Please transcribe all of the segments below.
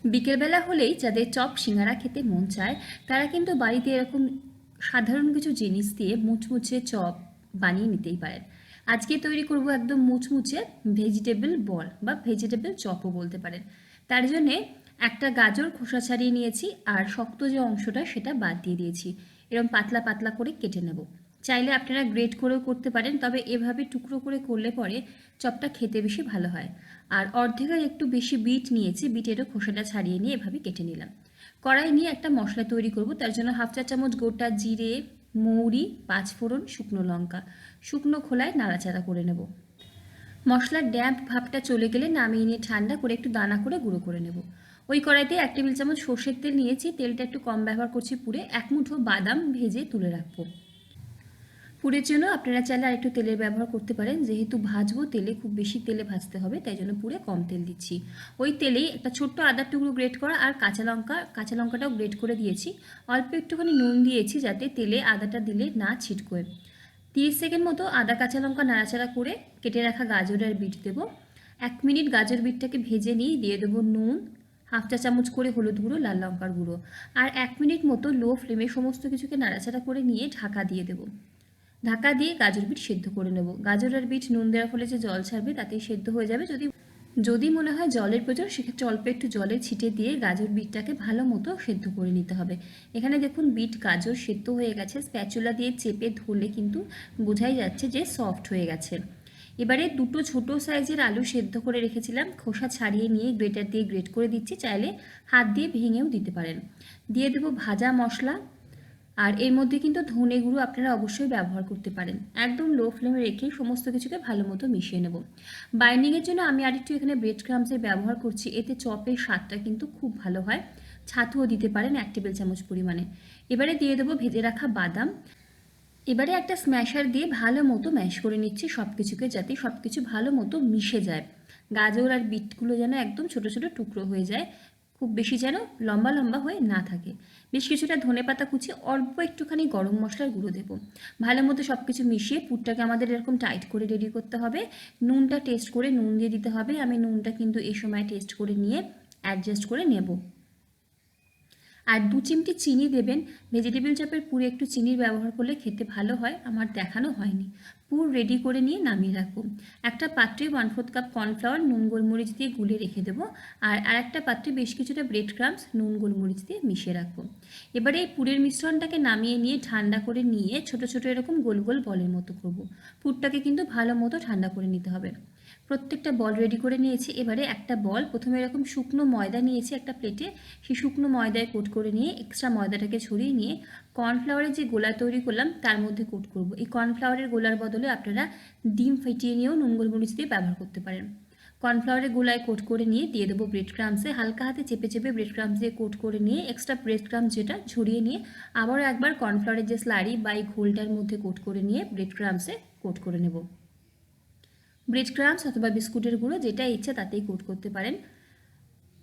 বিকেলবেলা হলেই যাদের চপ সিঙ্গারা খেতে মন চায় তারা কিন্তু বাড়িতে এরকম সাধারণ কিছু জিনিস দিয়ে মুচমুচে চপ বানিয়ে নিতেই পারেন। আজকে তৈরি করব একদম মুচমুচে ভেজিটেবল বল বা ভেজিটেবল চপও বলতে পারেন। তার জন্যে একটা গাজর খোসা ছাড়িয়ে নিয়েছি আর শক্ত যে অংশটা সেটা বাদ দিয়ে দিয়েছি। এরকম পাতলা পাতলা করে কেটে নেব। চাইলে আপনারা গ্রেট করেও করতে পারেন, তবে এভাবে টুকরো করে করলে পরে চপটা খেতে বেশি ভালো হয়। আর অর্ধেকের একটু বেশি বিট নিয়েছি, বিটেরও খোসাটা ছাড়িয়ে নিয়ে এভাবে কেটে নিলাম। কড়াই নিয়ে একটা মশলা তৈরি করব। তার জন্য হাফ চা চামচ গোটা জিরে, মৌরি, পাঁচফোড়ন, শুকনো লঙ্কা শুকনো খোলায় নাড়াচাড়া করে নেব। মশলার ড্যাম্প ভাবটা চলে গেলে নামিয়ে নিয়ে ঠান্ডা করে একটু দানা করে গুঁড়ো করে নেব। ওই কড়াইতে 1 টেবিল চামচ সর্ষের তেল নিয়েছি, তেলটা একটু কম ব্যবহার করছি। পুড়ে 1 মুঠো বাদাম ভেজে তুলে রাখবো। পুরের জন্য আপনারা চাইলে আরেকটু তেলের ব্যবহার করতে পারেন, যেহেতু ভাজবো তেলে, খুব বেশি তেলে ভাজতে হবে, তাই জন্য পুরে কম তেল দিচ্ছি। ওই তেলেই একটা ছোট্ট আদার টুকরো গ্রেট করা আর কাঁচা লঙ্কাটাও গ্রেট করে দিয়েছি। অল্প একটুখানি নুন দিয়েছি যাতে তেলে আদাটা দিলে না ছিটকোয়। 30 সেকেন্ড মতো আদা কাঁচা লঙ্কা নাড়াচাড়া করে কেটে রাখা গাজর আর বিট দেবো। 1 মিনিট গাজর বিটটাকে ভেজে নিয়ে দিয়ে দেবো নুন, হাফ চা চামচ করে হলুদ গুঁড়ো, লাল লঙ্কার গুঁড়ো, আর 1 মিনিট মতো লো ফ্লেমে সমস্ত কিছুকে নাড়াচাড়া করে নিয়ে ঢাকা দিয়ে দেবো। ঢাকা দিয়ে গাজর বিট সেদ্ধ করে নেব। গাজর আর বিট নুন দেওয়ার ফলে যে জল ছাড়বে তাতেই সেদ্ধ হয়ে যাবে। যদি যদি মনে হয় জলের প্রয়োজন, সেক্ষেত্রে অল্প একটু জলে ছিটে দিয়ে গাজর বিটটাকে ভালো মতো সেদ্ধ করে নিতে হবে। এখানে দেখুন বিট গাজর সেদ্ধ হয়ে গেছে। স্প্যাচুলা দিয়ে চেপে ধরলে কিন্তু বোঝাই যাচ্ছে যে সফট হয়ে গেছে। এবারে দুটো ছোট সাইজের আলু সেদ্ধ করে রেখেছিলাম, খোসা ছাড়িয়ে নিয়ে গ্রেটার দিয়ে গ্রেট করে দিচ্ছি। চাইলে হাত দিয়ে ভেঙেও দিতে পারেন। দিয়ে দেবো ভাজা মশলা, আর এর মধ্যে কিন্তু ধনে গুঁড়ো আপনারা অবশ্যই ব্যবহার করতে পারেন। একদম লো ফ্লেমে রেখে সমস্ত কিছুকে ভালো মতো মিশিয়ে নেব। বাইন্ডিংয়ের জন্য আমি আরেকটু এখানে ব্রেড ক্রাম্বসের ব্যবহার করছি, এতে চপের স্বাদটা কিন্তু খুব ভালো হয়। ছাতুও দিতে পারেন 1 টেবিল চামচ পরিমাণে। এবারে দিয়ে দেবো ভেজে রাখা বাদাম। এবারে একটা স্ম্যাশার দিয়ে ভালো মতো ম্যাশ করে নিচ্ছি সব কিছুকে, যাতে সব কিছু ভালো মতো মিশে যায়। গাজর আর বিটগুলো যেন একদম ছোট ছোট টুকরো হয়ে যায়, খুব বেশি যেন লম্বা লম্বা হয়ে না থাকে। বেশ কিছুটা ধনেপাতা কুচি, অল্প একটুখানি গরম মশলার গুঁড়ো দেবো। ভালো মতো সব কিছু মিশিয়ে পুরটাকে আমাদের এরকম টাইট করে রেডি করতে হবে। নুনটা টেস্ট করে নুন দিয়ে দিতে হবে। আমি নুনটা কিন্তু এই সময় টেস্ট করে নিয়ে অ্যাডজাস্ট করে নেব। আর 2 চিমটি চিনি দেবেন। ভেজিটেবিল চপের পুরে একটু চিনির ব্যবহার করলে খেতে ভালো হয়, আমার দেখানো হয়নি। পুর রেডি করে নিয়ে নামিয়ে রাখবো। একটা পাত্রে 1/4 কাপ কর্নফ্লাওয়ার নুন গোলমরিচ দিয়ে গুলে রেখে দেবো। আর আরেকটা পাত্রে বেশ কিছুটা ব্রেড ক্রাম্বস নুন গোলমরিচ দিয়ে মিশিয়ে রাখবো। এবারে এই পুরের মিশ্রণটাকে নামিয়ে নিয়ে ঠান্ডা করে নিয়ে ছোট ছোট এরকম গোল গোল বলের মতো করবো। পুরটাকে কিন্তু ভালো মতো ঠান্ডা করে নিতে হবে। প্রত্যেকটা বল রেডি করে নিয়েছি। এবারে একটা বল প্রথমে এরকম শুকনো ময়দা নিয়েছি একটা প্লেটে, সেই শুকনো ময়দায় কোট করে নিয়ে এক্সট্রা ময়দাটাকে ছড়িয়ে নিয়ে কর্নফ্লাওয়ারের যে গোলা তৈরি করলাম তার মধ্যে কোট করব। এই কর্নফ্লাওয়ারের গোলার বদলে আপনারা ডিম ফেটিয়ে নিয়েও নুন গোলমরিচ দিয়ে ব্যবহার করতে পারেন। কর্নফ্লাওয়ারের গোলায় কোট করে নিয়ে দিয়ে দেবো ব্রেড ক্রাম্বসে, হালকা হাতে চেপে চেপে ব্রেড ক্রাম্বস দিয়ে কোট করে নিয়ে এক্সট্রা ব্রেড ক্রাম্বস যেটা ঝরিয়ে নিয়ে আবারও একবার কর্নফ্লাওয়ারের যে স্লারি বা এই ঘোলটার মধ্যে কোট করে নিয়ে ব্রেড ক্রাম্বসে কোট করে নেব। ব্রেড ক্রাম্বস অথবা বিস্কুটের গুঁড়ো যেটা ইচ্ছা তাতেই কোট করতে পারেন।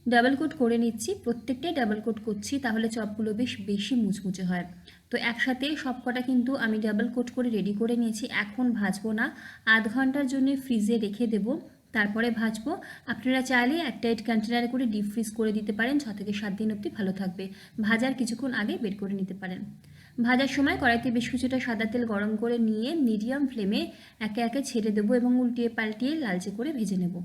ডাবল কোট করে নিচ্ছি, প্রত্যেকটাই ডাবল কোট করছি, তাহলে চপগুলো বেশ বেশি মুচমুচে হয়। তো একসাথে সব কটা কিন্তু আমি ডাবল কোট করে রেডি করে নিয়েছি। এখন ভাজবো না, আধ ঘন্টার জন্য ফ্রিজে রেখে দেবো, তারপরে ভাজবো। আপনারা চাইলে একটা এড কন্টেনারে করে ডিপ ফ্রিজ করে দিতে পারেন, 6 থেকে 7 দিন অবধি ভালো থাকবে। ভাজার কিছুক্ষণ আগে বের করে নিতে পারেন। ভাজার সময় কড়াইতে বেশ কিছুটা সাদা তেল গরম করে নিয়ে মিডিয়াম ফ্লেমে একে একে ছেড়ে দেবো এবং উল্টিয়ে পাল্টিয়ে লালচে করে ভেজে নেব।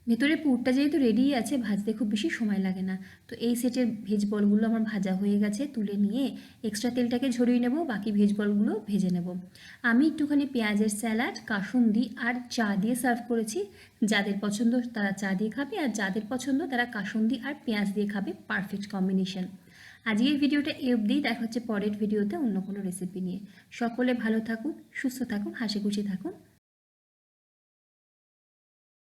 ভেতরে পুরটা যেহেতু রেডি আছে, ভাজতে খুব বেশি সময় লাগে না। তো এই সেটের ভেজ বলগুলো আমার ভাজা হয়ে গেছে, তুলে নিয়ে এক্সট্রা তেলটাকে ঝরিয়ে নেব, বাকি ভেজ বলগুলো ভেজে নেব। আমি একটুখানি পেঁয়াজের স্যালাড, কাসুন্দি আর চা দিয়ে সার্ভ করেছি। যাদের পছন্দ তারা চা দিয়ে খাবে, আর যাদের পছন্দ তারা কাসুন্দি আর পেঁয়াজ দিয়ে খাবে। Perfect combination. আজকের ভিডিওটা এই অবধি, দেখা হচ্ছে পরের ভিডিওতে অন্য কোনো রেসিপি নিয়ে। সকলে ভালো থাকুন, সুস্থ থাকুন, হাসি খুশি থাকুন।